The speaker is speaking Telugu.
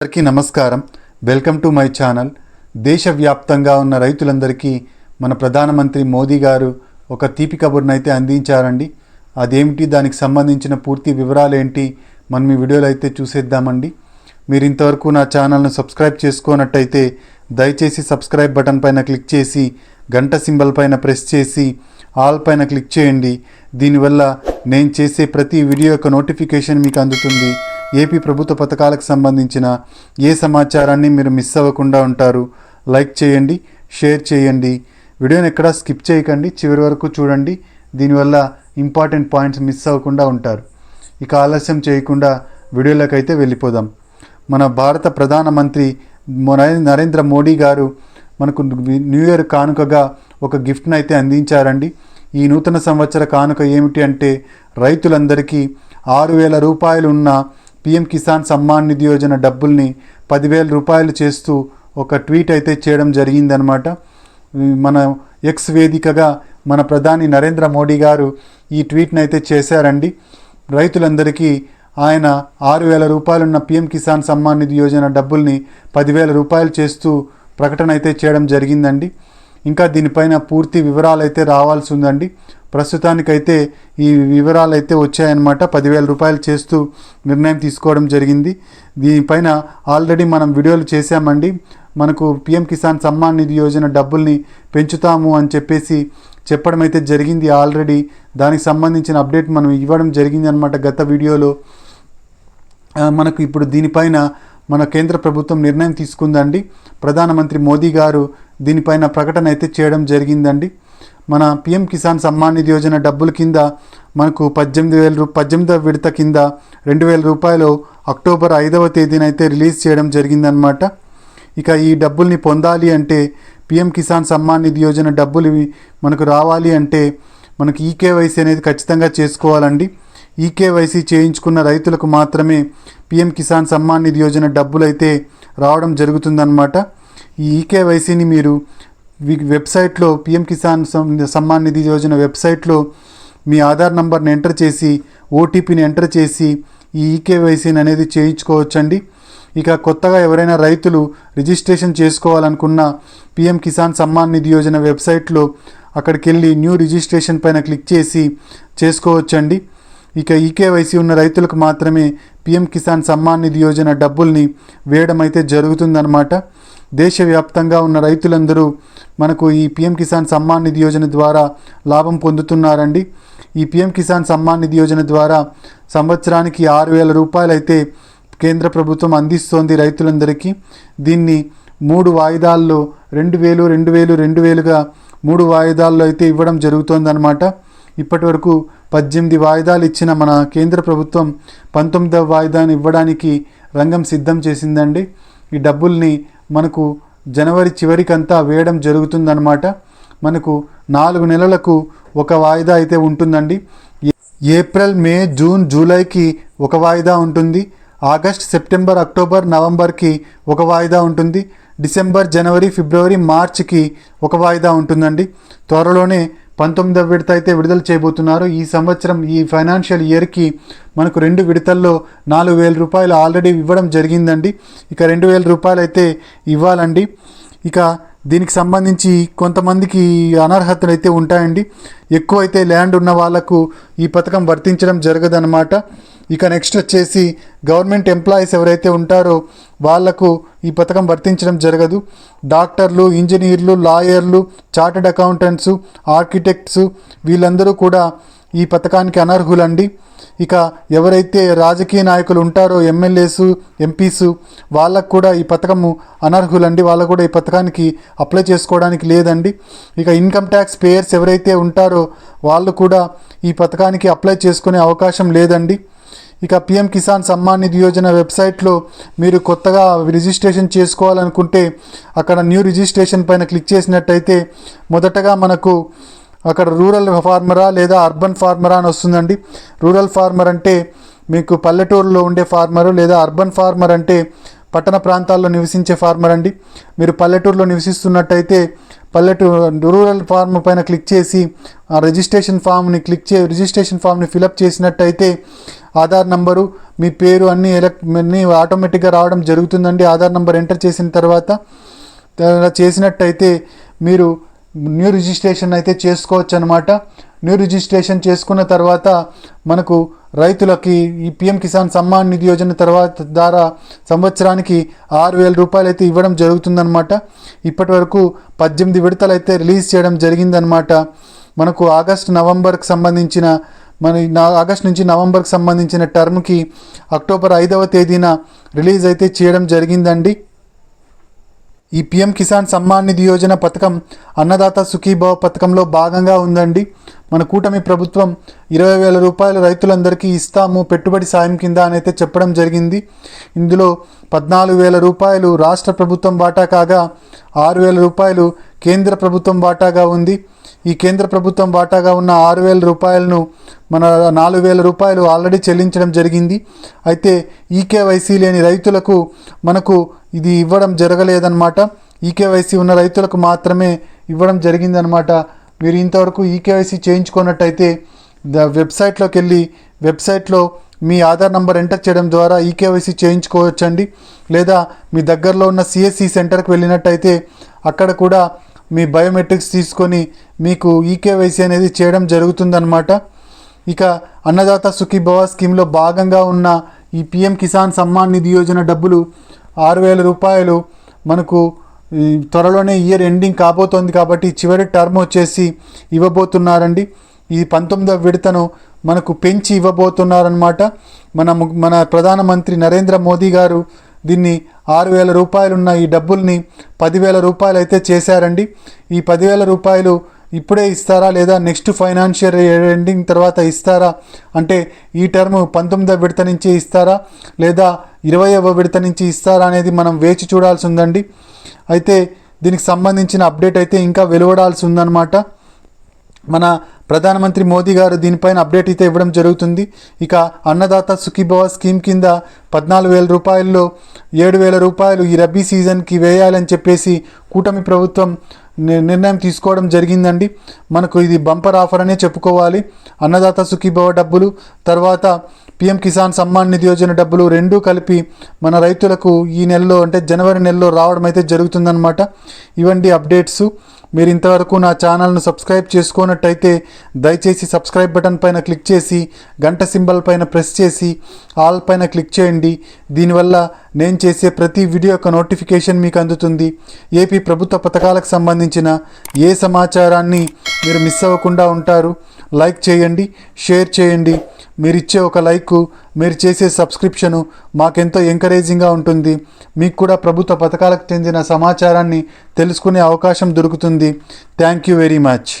అందరికీ నమస్కారం. Welcome to my channel. దేశవ్యాప్తంగా ఉన్న రైతులందరికీ మన ప్రధానమంత్రి మోదీ గారు ఒక తీపి కబుర్నైతే అందించారండి. అదేమిటి, దానికి సంబంధించిన పూర్తి వివరాలు ఏంటి మనం ఈ వీడియోలో అయితే చూసేద్దామండి. మీరు ఇంతవరకు నా ఛానల్ను సబ్స్క్రైబ్ చేసుకోనట్టయితే దయచేసి సబ్స్క్రైబ్ బటన్ పైన క్లిక్ చేసి గంట సింబల్ పైన ప్రెస్ చేసి ఆల్ పైన క్లిక్ చేయండి. దీనివల్ల నేను చేసే ప్రతి వీడియో యొక్క నోటిఫికేషన్ మీకు అందుతుంది. ఏపీ ప్రభుత్వ పథకాలకు సంబంధించిన ఏ సమాచారాన్ని మీరు మిస్ అవ్వకుండా ఉంటారు. లైక్ చేయండి, షేర్ చేయండి, వీడియోని ఎక్కడా స్కిప్ చేయకండి, చివరి వరకు చూడండి. దీనివల్ల ఇంపార్టెంట్ పాయింట్స్ మిస్ అవ్వకుండా ఉంటారు. ఇక ఆలస్యం చేయకుండా వీడియోలోకి అయితే వెళ్ళిపోదాం. మన భారత ప్రధానమంత్రి నరేంద్ర మోడీ గారు మనకు న్యూ ఇయర్ కానుకగా ఒక గిఫ్ట్ని అయితే అందించారండి. ఈ నూతన సంవత్సర కానుక ఏమిటి అంటే రైతులందరికీ 6,000 రూపాయలు ఉన్న పిఎం కిసాన్ సమ్మాన్ నిధి యోజన డబ్బుల్ని 10,000 రూపాయలు చేస్తూ ఒక ట్వీట్ అయితే చేయడం జరిగిందనమాట. మన ఎక్స్ వేదికగా మన ప్రధాని నరేంద్ర మోడీ గారు ఈ ట్వీట్ని అయితే చేశారండి. రైతులందరికీ ఆయన 6,000 రూపాయలున్న పిఎం కిసాన్ సమ్మాన్ నిధి యోజన డబ్బుల్ని 10,000 రూపాయలు చేస్తూ ప్రకటన అయితే చేయడం జరిగిందండి. ఇంకా దీనిపైన పూర్తి వివరాలు అయితే రావాల్సి ఉందండి. ప్రస్తుతానికైతే ఈ వివరాలు అయితే వచ్చాయన్నమాట. 10,000 రూపాయలు చేస్తూ నిర్ణయం తీసుకోవడం జరిగింది. దీనిపైన ఆల్రెడీ మనం వీడియోలు చేశామండి. మనకు పిఎం కిసాన్ సమ్మాన్ నిధి యోజన డబ్బుల్ని పెంచుతాము అని చెప్పడం అయితే జరిగింది ఆల్రెడీ. దానికి సంబంధించిన అప్డేట్ మనం ఇవ్వడం జరిగింది అనమాట గత వీడియోలో. మనకు ఇప్పుడు దీనిపైన మన కేంద్ర ప్రభుత్వం నిర్ణయం తీసుకుందండి. ప్రధానమంత్రి మోదీ గారు దీనిపైన ప్రకటన అయితే చేయడం జరిగిందండి. మన పిఎం కిసాన్ సమ్మాన్ నిధి యోజన డబ్బుల కింద మనకు 18వ విడత కింద 2,000 రూపాయలు అక్టోబర్ 5వ తేదీన అయితే రిలీజ్ చేయడం జరిగిందనమాట. ఇక ఈ డబ్బుల్ని పొందాలి అంటే పిఎం కిసాన్ సమ్మాన్ నిధి యోజన డబ్బులు మనకు రావాలి అంటే మనకు ఈకేవైసీ అనేది ఖచ్చితంగా చేసుకోవాలండి. ఈకేవైసీ చేయించుకున్న రైతులకు మాత్రమే పిఎం కిసాన్ సమ్మాన్ నిధి యోజన డబ్బులు అయితే రావడం జరుగుతుందన్నమాట. ఈ ఈకేవైసీని మీరు వెబ్సైట్లో పిఎం కిసాన్ సమ్మాన్ నిధి యోజన వెబ్సైట్లో మీ ఆధార్ నంబర్ని ఎంటర్ చేసి ఓటీపీని ఎంటర్ చేసి ఈ ఈకేవైసీని అనేది చేయించుకోవచ్చండి. ఇక కొత్తగా ఎవరైనా రైతులు రిజిస్ట్రేషన్ చేసుకోవాలనుకున్న పిఎం కిసాన్ సమ్మాన్ నిధి యోజన వెబ్సైట్లో అక్కడికి వెళ్ళి న్యూ రిజిస్ట్రేషన్ పైన క్లిక్ చేసి చేసుకోవచ్చండి. ఇక ఈకేవైసీ ఉన్న రైతులకు మాత్రమే పిఎం కిసాన్ సమ్మాన్ నిధి యోజన డబ్బుల్ని వేయడం అయితే జరుగుతుందన్నమాట. దేశవ్యాప్తంగా ఉన్న రైతులందరూ మనకు ఈ పిఎం కిసాన్ సమ్మాన్ నిధి యోజన ద్వారా లాభం పొందుతున్నారండి. ఈ పిఎం కిసాన్ సమ్మాన్ నిధి యోజన ద్వారా సంవత్సరానికి 6,000 రూపాయలు అయితే కేంద్ర ప్రభుత్వం అందిస్తోంది రైతులందరికీ. దీన్ని 3 వాయిదాల్లో 2,000, 2,000, 2,000గా 3 వాయిదాల్లో అయితే ఇవ్వడం జరుగుతోందన్నమాట. ఇప్పటి వరకు 18 వాయిదాలు ఇచ్చిన మన కేంద్ర ప్రభుత్వం 19వ వాయిదాను ఇవ్వడానికి రంగం సిద్ధం చేసిందండి. ఈ డబ్బుల్ని మనకు జనవరి చివరికంతా వేయడం జరుగుతుందన్నమాట. మనకు 4 నెలలకు ఒక వాయిదా అయితే ఉంటుందండి. ఏప్రిల్, మే, జూన్, జూలైకి ఒక వాయిదా ఉంటుంది. ఆగస్ట్, సెప్టెంబర్, అక్టోబర్, నవంబర్కి ఒక వాయిదా ఉంటుంది. డిసెంబర్, జనవరి, ఫిబ్రవరి, మార్చికి ఒక వాయిదా ఉంటుందండి. త్వరలోనే 19వ విడత అయితే విడుదల చేయబోతున్నారు. ఈ సంవత్సరం ఈ ఫైనాన్షియల్ ఇయర్కి మనకు 2 విడతల్లో 4,000 రూపాయలు ఆల్రెడీ ఇవ్వడం జరిగిందండి. ఇక 2,000 రూపాయలు అయితే ఇవ్వాలండి. ఇక దీనికి సంబంధించి కొంతమందికి అనర్హతలు అయితే ఉంటాయండి. ఎక్కువ అయితే ల్యాండ్ ఉన్న వాళ్లకు ఈ పథకం వర్తించడం జరగదన్నమాట. ఇక నెక్స్ట్ వచ్చేసి గవర్నమెంట్ ఎంప్లాయీస్ ఎవరైతే ఉంటారో వాళ్లకు ఈ పథకం వర్తించడం జరగదు. డాక్టర్లు, ఇంజనీర్లు, లాయర్లు, చార్టెడ్ అకౌంటెంట్స్, ఆర్కిటెక్ట్స్ వీళ్ళందరూ కూడా ఈ పథకానికి అనర్హులండి. ఇక ఎవరైతే రాజకీయ నాయకులు ఉంటారో ఎమ్మెల్యేసు, ఎంపీసు వాళ్ళకు కూడా ఈ పథకము అనర్హులండి. వాళ్ళకు కూడా ఈ పథకానికి అప్లై చేసుకోవడానికి లేదండి. ఇక ఇన్కమ్ ట్యాక్స్ పేయర్స్ ఎవరైతే ఉంటారో వాళ్ళు కూడా ఈ పథకానికి అప్లై చేసుకునే అవకాశం లేదండి. ఇక పిఎం కిసాన్ సమ్మాన్ నిధి యోజన వెబ్సైట్లో మీరు కొత్తగా రిజిస్ట్రేషన్ చేసుకోవాలనుకుంటే అక్కడ న్యూ రిజిస్ట్రేషన్ పైన క్లిక్ చేసినట్టయితే మొదటగా మనకు అక్కడ రూరల్ ఫార్మరా లేదా అర్బన్ ఫార్మరా అని వస్తుందండి. రూరల్ ఫార్మర్ అంటే మీకు పల్లెటూరులో ఉండే ఫార్మరు, లేదా అర్బన్ ఫార్మర్ అంటే పట్టణ ప్రాంతాల్లో నివసించే ఫార్మర్ అండి. మీరు పల్లెటూరులో నివసిస్తున్నట్టయితే రూరల్ ఫార్మ్ పైన క్లిక్ చేసి ఆ రిజిస్ట్రేషన్ ఫామ్ని ఫిలప్ చేసినట్టయితే ఆధార్ నంబరు, మీ పేరు అన్నీ ఆటోమేటిక్గా రావడం జరుగుతుందండి. ఆధార్ నంబర్ ఎంటర్ చేసిన తర్వాత చేసినట్టయితే మీరు న్యూ రిజిస్ట్రేషన్ అయితే చేసుకోవచ్చు అనమాట. న్యూ రిజిస్ట్రేషన్ చేసుకున్న తర్వాత మనకు రైతులకి ఈ పిఎం కిసాన్ సమ్మాన్ నిధి యోజన ద్వారా సంవత్సరానికి 6,000 రూపాయలు అయితే ఇవ్వడం జరుగుతుందన్నమాట. ఇప్పటి వరకు 18 విడతలు అయితే రిలీజ్ చేయడం జరిగిందనమాట. మనకు ఆగస్టు నుంచి నవంబర్కి సంబంధించిన టర్మ్కి అక్టోబర్ 5వ తేదీన రిలీజ్ అయితే చేయడం జరిగిందండి. ఈ పిఎం కిసాన్ సమ్మాన్ నిధి యోజన పథకం అన్నదాత సుఖీభావ పథకంలో భాగంగా ఉందండి. మన కూటమి ప్రభుత్వం 20,000 రూపాయలు రైతులందరికీ ఇస్తాము పెట్టుబడి సాయం కింద అని అయితే చెప్పడం జరిగింది. ఇందులో 14,000 రూపాయలు రాష్ట్ర ప్రభుత్వం వాటా కాగా 6,000 రూపాయలు కేంద్ర ప్రభుత్వం వాటాగా ఉంది. ఈ కేంద్ర ప్రభుత్వం వాటాగా ఉన్న 6,000 రూపాయలను మన 4,000 రూపాయలు ఆల్రెడీ చెల్లించడం జరిగింది. అయితే ఈకేవైసీ లేని రైతులకు మనకు ఇది ఇవ్వడం జరగలేదన్నమాట. ఈకేవైసీ ఉన్న రైతులకు మాత్రమే ఇవ్వడం జరిగిందనమాట. మీరు ఇంతవరకు ఈకేవైసీ చేయించుకున్నట్టయితే వెబ్సైట్లోకి వెళ్ళి వెబ్సైట్లో మీ ఆధార్ నంబర్ ఎంటర్ చేయడం ద్వారా ఈకేవైసీ చేయించుకోవచ్చండి. లేదా మీ దగ్గరలో ఉన్న సిఎస్సి సెంటర్కి వెళ్ళినట్టయితే అక్కడ కూడా మీ బయోమెట్రిక్స్ తీసుకొని మీకు ఈకేవైసీ అనేది చేయడం జరుగుతుందన్నమాట. ఇక అన్నదాత సుఖీభవ స్కీమ్లో భాగంగా ఉన్న ఈ పిఎం కిసాన్ సమ్మాన్ నిధి యోజన డబ్బులు 6,000 రూపాయలు మనకు త్వరలోనే ఇయర్ ఎండింగ్ కాబోతోంది కాబట్టి చివరి టర్మ్ వచ్చేసి ఇవ్వబోతున్నారండి. ఈ 19వ విడతను మనకు పెంచి ఇవ్వబోతున్నారనమాట. మన ప్రధానమంత్రి నరేంద్ర మోదీ గారు దీన్ని 6,000 రూపాయలున్న ఈ డబ్బుల్ని 10,000 రూపాయలు అయితే చేశారండి. ఈ 10,000 రూపాయలు ఇప్పుడే ఇస్తారా లేదా నెక్స్ట్ ఫైనాన్షియల్ ఎండింగ్ తర్వాత ఇస్తారా అంటే ఈ టర్మ్ 19వ విడత నుంచి ఇస్తారా లేదా 20వ విడత నుంచి ఇస్తారా అనేది మనం వేచి చూడాల్సి ఉందండి. అయితే దీనికి సంబంధించిన అప్డేట్ అయితే ఇంకా వెలువడాల్సి ఉందన్నమాట. మన ప్రధానమంత్రి మోదీ గారు దీనిపైన అప్డేట్ అయితే ఇవ్వడం జరుగుతుంది. ఇక అన్నదాత సుఖీభవ స్కీమ్ కింద 14,000 రూపాయల్లో 7,000 రూపాయలు ఈ రబీ సీజన్కి వేయాలని చెప్పేసి కూటమి ప్రభుత్వం నిర్ణయం తీసుకోవడం జరిగిందండి. మనకు ఇది బంపర్ ఆఫర్ అనే చెప్పుకోవాలి. అన్నదాత సుఖీభవ డబ్బులు తర్వాత పిఎం కిసాన్ సమ్మాన్ నిధి యోజన డబ్బులు రెండూ కలిపి మన రైతులకు ఈ నెలలో అంటే జనవరి నెలలో రావడం అయితే జరుగుతుందన్నమాట. ఇవండి అప్డేట్స్. మీరు ఇంతవరకు నా ఛానల్ను సబ్స్క్రైబ్ చేసుకున్నట్టయితే దయచేసి సబ్స్క్రైబ్ బటన్ పైన క్లిక్ చేసి గంట సింబల్ పైన ప్రెస్ చేసి ఆల్ పైన క్లిక్ చేయండి. దీనివల్ల నేను చేసే ప్రతి వీడియో యొక్క నోటిఫికేషన్ మీకు అందుతుంది. ఏపీ ప్రభుత్వ పథకాలకు సంబంధించిన ఏ సమాచారాన్ని మీరు మిస్ అవ్వకుండా ఉంటారు. లైక్ చేయండి, షేర్ చేయండి. మీరు ఇచ్చే ఒక లైక్, మీరు చేసే సబ్స్క్రిప్షను మాకెంతో ఎంకరేజింగ్గా ఉంటుంది. మీకు కూడా ప్రభుత్వ పథకాలకు చెందిన సమాచారాన్ని తెలుసుకునే అవకాశం దొరుకుతుంది. Thank you very much.